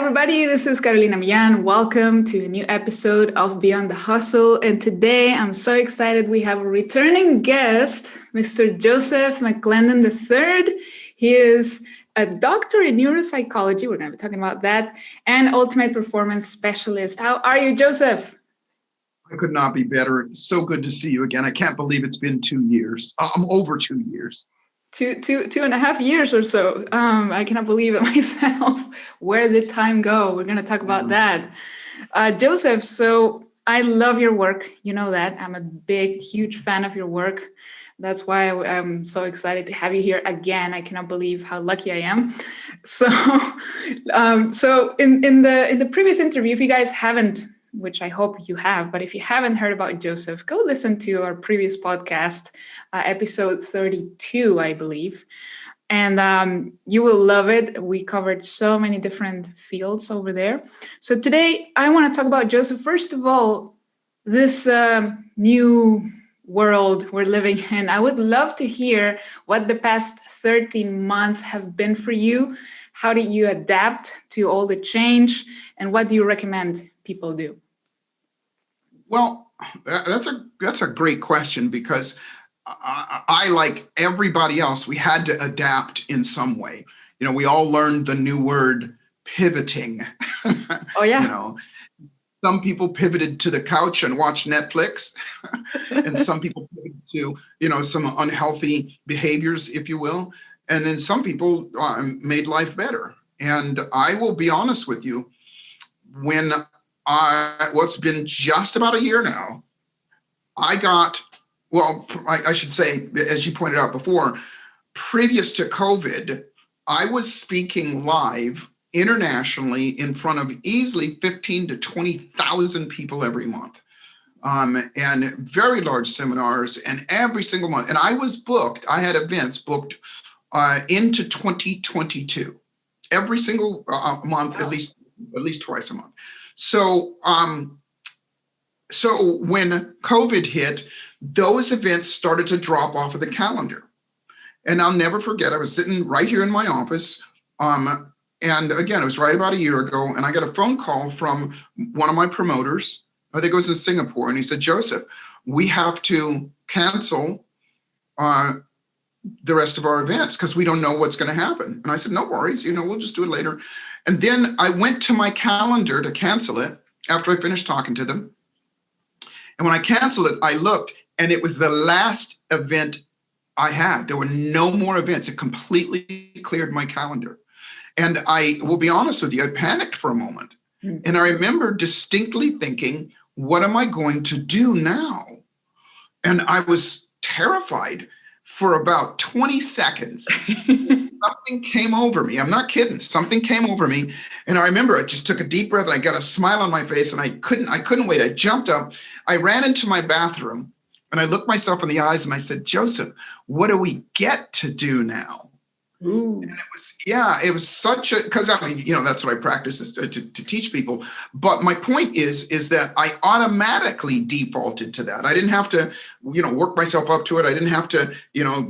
everybody. This is Carolina Millan. Welcome to a new episode of Beyond the Hustle. And today I'm so excited. We have a returning guest, Mr. Joseph McClendon III. He is a doctor in neuropsychology. We're going to be talking about that, and ultimate performance specialist. How are you, Joseph? I could not be better. It's so good to see you again. I can't believe it's been 2 years. I'm over 2 years. Two and a half years or so. I cannot believe it myself. Where did time go? We're going to talk about that. Joseph, so I love your work. You know that. I'm a huge fan of your work. That's why I'm so excited to have you here again. I cannot believe how lucky I am. So, in the previous interview, if you guys haven't, which I hope you have, but if you haven't heard about Joseph, go listen to our previous podcast, episode 32, I believe. And you will love it. We covered so many different fields over there. So today I want to talk about Joseph. First of all, this new world we're living in. I would love to hear what the past 13 months have been for you. How did you adapt to all the change? And what do you recommend people do? Well, that's a great question, because I, like everybody else, we had to adapt in some way. You know, we all learned the new word pivoting. Oh, yeah. You know, some people pivoted to the couch and watched Netflix, and some people pivoted to, some unhealthy behaviors, if you will. And then some people made life better. And I will be honest with you, what's been just about a year now, I should say, as you pointed out before, previous to COVID, I was speaking live internationally in front of easily 15 to 20,000 people every month, and very large seminars, and every single month. And I had events booked into 2022, every single month, at least twice a month. So when COVID hit, those events started to drop off of the calendar. And I'll never forget, I was sitting right here in my office. And again, it was right about a year ago. And I got a phone call from one of my promoters. I think it was in Singapore. And he said, Joseph, we have to cancel the rest of our events because we don't know what's going to happen. And I said, no worries, we'll just do it later. And then I went to my calendar to cancel it after I finished talking to them. And when I canceled it, I looked, and it was the last event I had. There were no more events. It completely cleared my calendar. And I will be honest with you, I panicked for a moment. And I remember distinctly thinking, what am I going to do now? And I was terrified for about 20 seconds. Something came over me. I'm not kidding. Something came over me. And I remember I just took a deep breath, and I got a smile on my face, and I couldn't wait. I jumped up. I ran into my bathroom, and I looked myself in the eyes, and I said, Joseph, what do we get to do now? Ooh. And it was such a, because that's what I practice, is to teach people. But my point is that I automatically defaulted to that. I didn't have to, work myself up to it. I didn't have to,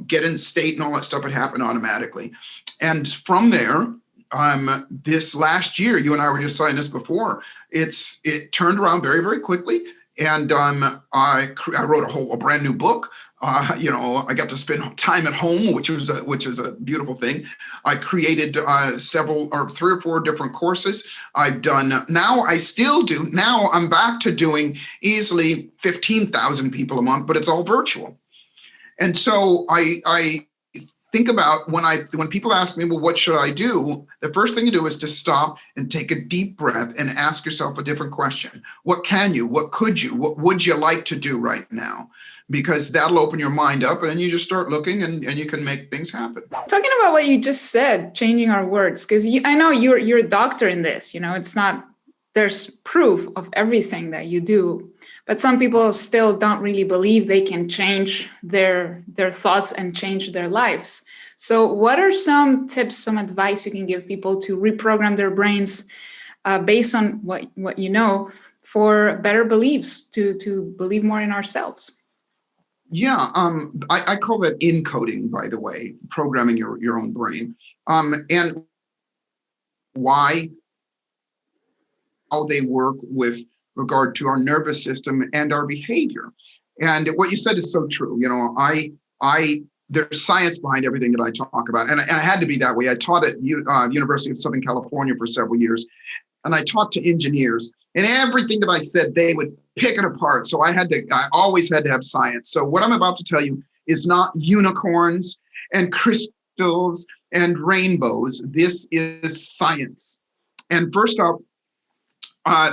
get in state and all that stuff. It happened automatically. And from there, this last year, you and I were just saying this before, it turned around very, very quickly. And I wrote a brand new book. I got to spend time at home, which was a beautiful thing. I created 3 or 4 different courses. I've done, now I still do. Now I'm back to doing easily 15,000 people a month, but it's all virtual. And so I think about when people ask me, well, what should I do? The first thing you do is to stop and take a deep breath and ask yourself a different question. What can you? What could you? What would you like to do right now? Because that'll open your mind up, and then you just start looking, and you can make things happen. Talking about what you just said, changing our words, because I know you're a doctor in this. It's not, there's proof of everything that you do, but some people still don't really believe they can change their thoughts and change their lives. So what are some tips, some advice you can give people to reprogram their brains based on what you know, for better beliefs, to believe more in ourselves? Yeah, I call that encoding, by the way, programming your own brain. And why how they work with regard to our nervous system and our behavior. And what you said is so true. There's science behind everything that I talk about. And I had to be that way. I taught at University of Southern California for several years. And I talked to engineers, and everything that I said, they would pick it apart. So I always had to have science. So what I'm about to tell you is not unicorns and crystals and rainbows. This is science. And first off,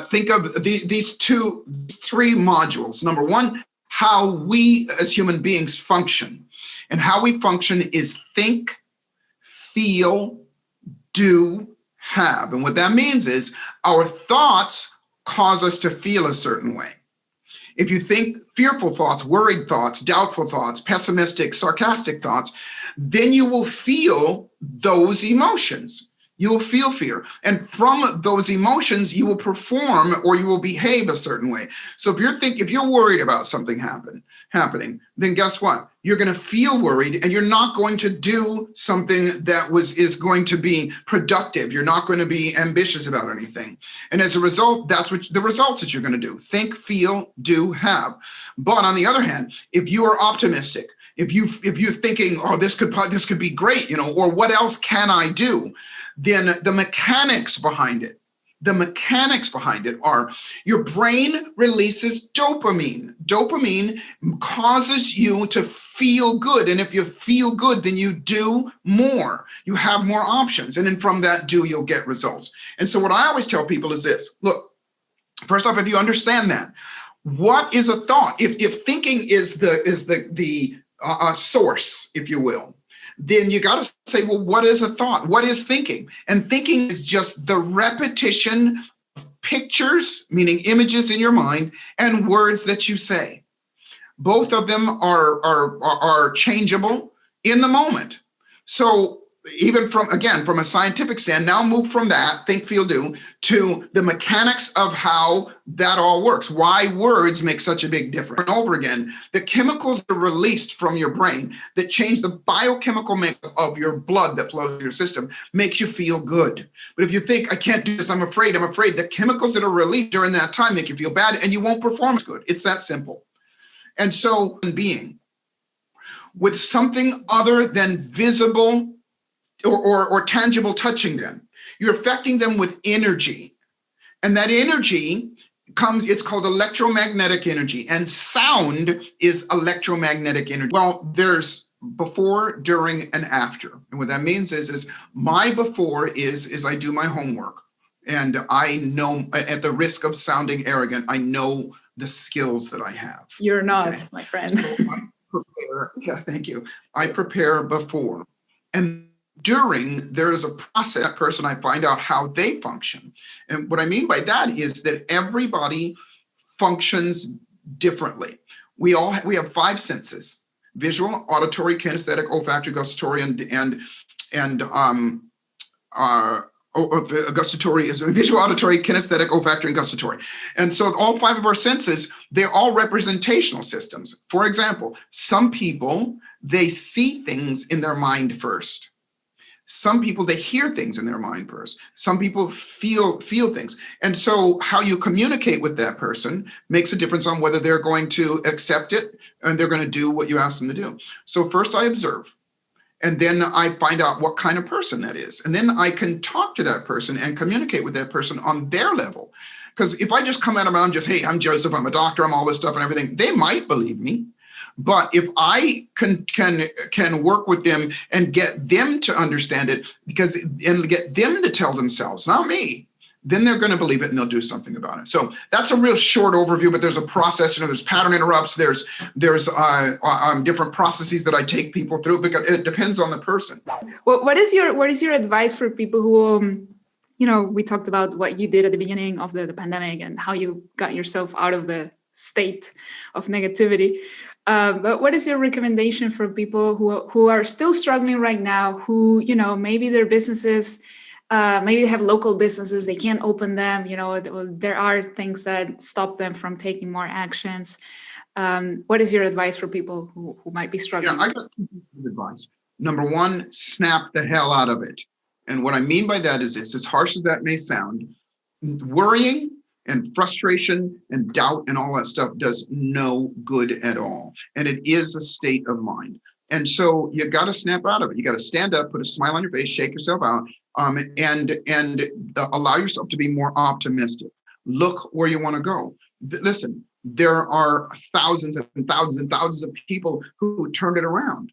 think of these three modules. Number one, how we as human beings function. And how we function is think, feel, do, have. And what that means is our thoughts cause us to feel a certain way. If you think fearful thoughts, worried thoughts, doubtful thoughts, pessimistic, sarcastic thoughts, then you will feel those emotions. You will feel fear. And from those emotions, you will perform or you will behave a certain way. So if you're worried about something happening, then guess what? You're going to feel worried, and you're not going to do something that is going to be productive. You're not going to be ambitious about anything. And as a result, that's what the results that you're going to do. Think, feel, do, have. But on the other hand, if you are optimistic, if you're thinking, oh, this could be great, or what else can I do? Then the mechanics behind it are your brain releases dopamine. Dopamine causes you to feel good. And if you feel good, then you do more. You have more options. And then from that you'll get results. And so what I always tell people is this. Look, first off, if you understand that, what is a thought? If thinking is the source, if you will, then you got to say, well, what is a thought? What is thinking? And thinking is just the repetition of pictures, meaning images in your mind, and words that you say. Both of them are changeable in the moment. So even from a scientific stand, now move from that, think, feel, do, to the mechanics of how that all works, why words make such a big difference. And over again, the chemicals are released from your brain that change the biochemical makeup of your blood that flows through your system, makes you feel good. But if you think, I can't do this, I'm afraid, the chemicals that are released during that time make you feel bad, and you won't perform as good. It's that simple. And so being with something other than visible or tangible touching them, you're affecting them with energy. And that energy it's called electromagnetic energy, and sound is electromagnetic energy. Well, there's before, during, and after. And what that means is my before is I do my homework, and I know, at the risk of sounding arrogant, I know the skills that I have. You're not, okay? My friend. So I prepare. Yeah, thank you. I prepare before. And during, there is a process, that person, I find out how they function. And what I mean by that is that everybody functions differently. We have five senses: visual, auditory, kinesthetic, olfactory, gustatory, and gustatory is visual, auditory, kinesthetic, olfactory, and gustatory. And so all five of our senses, they're all representational systems. For example, some people, they see things in their mind first. Some people, they hear things in their mind first. Some people feel things. And so how you communicate with that person makes a difference on whether they're going to accept it and they're going to do what you ask them to do. So first I observe, and then I find out what kind of person that is. And then I can talk to that person and communicate with that person on their level. Because if I just come at them and I'm just, hey, I'm Joseph, I'm a doctor, I'm all this stuff and everything, they might believe me. But if I can work with them and get them to understand it, and get them to tell themselves, not me, then they're going to believe it and they'll do something about it. So that's a real short overview, but there's a process. There's pattern interrupts. There's different processes that I take people through, because it depends on the person. Well, what is your advice for people who, we talked about what you did at the beginning of the pandemic and how you got yourself out of the state of negativity. But what is your recommendation for people who are still struggling right now, who, maybe their businesses, maybe they have local businesses, they can't open them, there are things that stop them from taking more actions. What is your advice for people who might be struggling? Yeah, I got two pieces of advice. Number one, snap the hell out of it. And what I mean by that is this, as harsh as that may sound, worrying and frustration and doubt and all that stuff does no good at all. And it is a state of mind. And so you got to snap out of it. You got to stand up, put a smile on your face, shake yourself out, and allow yourself to be more optimistic. Look where you want to go. Listen, there are thousands and thousands and thousands of people who turned it around.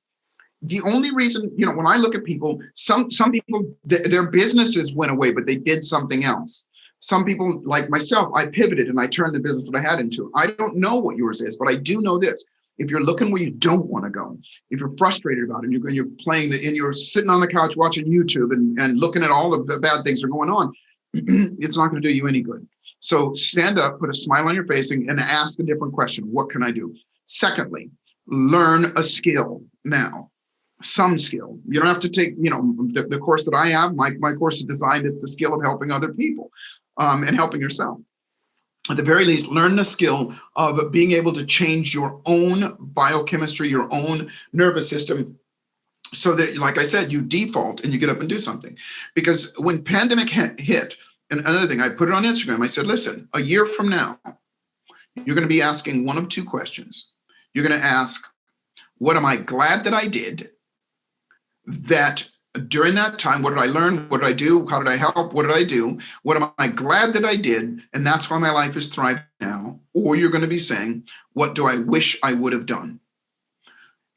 The only reason, when I look at people, some people, their businesses went away, but they did something else. Some people, like myself, I pivoted and I turned the business that I had into. I don't know what yours is, but I do know this. If you're looking where you don't want to go, if you're frustrated about it, and you're playing and you're sitting on the couch watching YouTube and looking at all the bad things that are going on, it's not going to do you any good. So stand up, put a smile on your face, and ask a different question. What can I do? Secondly, learn a skill now. Some skill. You don't have to take, the course that I have. My course is designed, it's the skill of helping other people and helping yourself. At the very least, learn the skill of being able to change your own biochemistry, your own nervous system, so that, like I said, you default and you get up and do something. Because when pandemic hit, and another thing, I put it on Instagram, I said, listen, a year from now, you're going to be asking one of two questions. You're going to ask, what am I glad that I did? That during that time, what did I learn? What did I do? How did I help? What did I do? What am I glad that I did? And that's why my life is thriving now. Or you're going to be saying, what do I wish I would have done?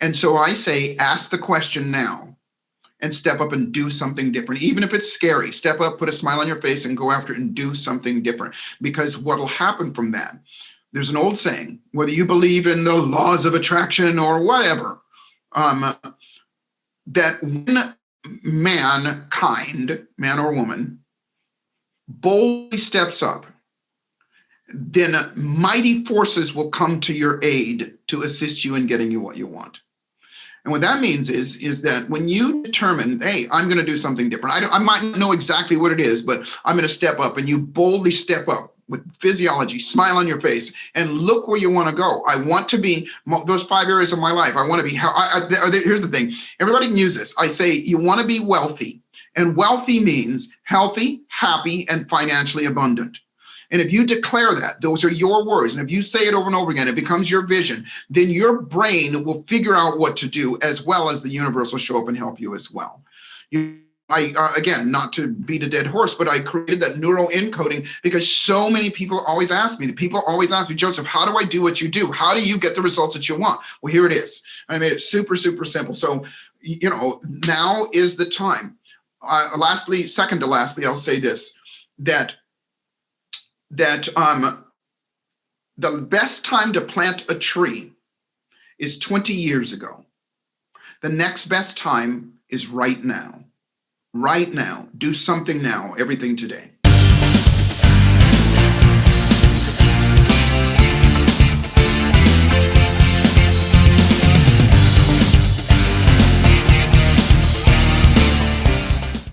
And so I say, ask the question now and step up and do something different. Even if it's scary, step up, put a smile on your face and go after it and do something different. Because what will happen from that, there's an old saying, whether you believe in the laws of attraction or whatever, that when mankind, man or woman, boldly steps up, then mighty forces will come to your aid to assist you in getting you what you want. And what that means is that when you determine, hey, I'm going to do something different. I might not know exactly what it is, but I'm going to step up, and you boldly step up with physiology, smile on your face, and look where you want to go. I want to be those 5 areas of my life. I want to be, here's the thing. Everybody can use this. I say you want to be wealthy, and wealthy means healthy, happy, and financially abundant. And if you declare that, those are your words, and if you say it over and over again, it becomes your vision, then your brain will figure out what to do, as well as the universe will show up and help you as well. Again, not to beat a dead horse, but I created that neural encoding because so many people always ask me, Joseph, how do I do what you do? How do you get the results that you want? Well, here it is. I made it super, super simple. So, now is the time. Second to lastly, I'll say this, that the best time to plant a tree is 20 years ago. The next best time is right now. Right now. Do something now, everything today.